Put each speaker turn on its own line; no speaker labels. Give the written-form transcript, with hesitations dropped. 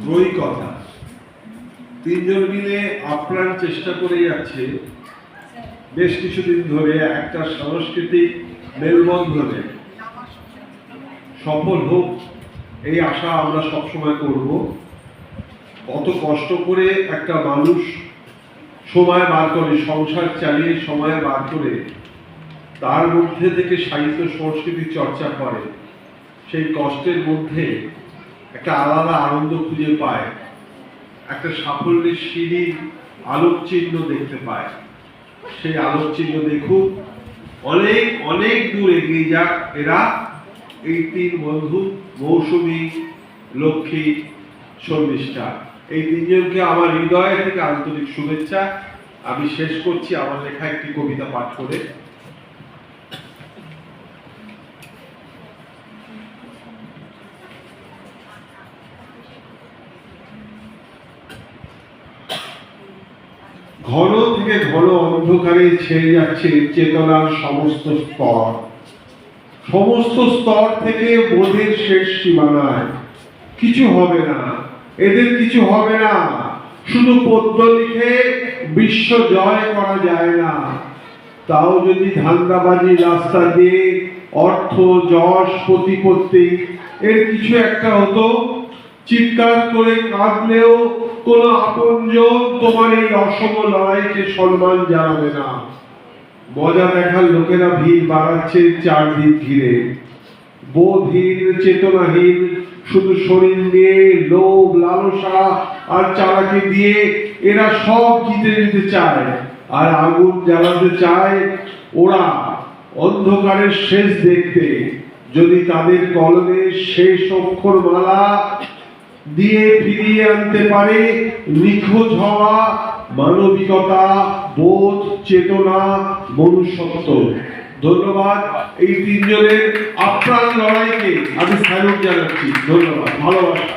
বই কথা তিনজন মিলে আপ্রাণ চেষ্টা করে যাচ্ছে বেশ কিছুদিন ধরে একটা সাংস্কৃতিক মেলবন্ধনে সফল হোক এই আশা আমরা সবসময় করব। কত কষ্ট করে একটা মানুষ সময় বার করে, সংসার চালিয়ে সময় বার করে তার মধ্যে থেকে সাহিত্য সংস্কৃতি চর্চা করে, সেই কষ্টের মধ্যে একটা আলাদা আনন্দ খুঁজে পায়, একটা সাফল্যের সিঁড়ির আলোক চিহ্ন দেখতে পায়। সেই আলোক চিহ্ন দেখুক, অনেক অনেক দূর এগিয়ে যাক এরা, এই তিন বন্ধু মৌসুমী, লক্ষ্মী, শর্মিষ্ঠা। এই তিনজনকে আমার হৃদয় থেকে আন্তরিক শুভেচ্ছা। আমি শেষ করছি আমার লেখা একটি কবিতা পাঠ করে। ঘন থেকে ঘন অন্ধকারে ছেয়ে যাচ্ছে চেতনার সমস্ত স্তর, সমস্ত স্তর থেকে বোধের শেষ সীমানায়। কিছু হবে না, এদের কিছু হবে না, শুধু পদ্য লিখে বিশ্ব জয় করা যায় না। তাও যদি ধান্দাবাজি রাস্তা দিয়ে অর্থ, যশ, প্রতিপত্তি এর কিছু একটা হতো, চিৎকার করে কাঁদলেও কোন আপনজন তোমার এই অসম লড়াইকে সম্মান জানাবে না। মজা দেখার লোকেরা ভিড় বাড়াচ্ছে চারদিক ঘিরে, বোধহীন, চেতনাহীন, শুধু শরীর নিয়ে লোভ, লালসা আর চালাকি দিয়ে এরা সব জিতে নিতে চায় আর আগুন জ্বালাতে চায় ওরা অন্ধকারের শেষ দেখতে। যদি তাদের কলমে শেষ অক্ষর মালা দিয়ে ফিরিয়ে আনতে পারে নিখোঁজ হওয়া মানবিকতা, বোধ, চেতনা, মনুষ্যত্ব। ধন্যবাদ। এই তিনজনের আপ্রাণ লড়াইকে আমি স্যালুট জানাচ্ছি। ধন্যবাদ, ভালোবাসা।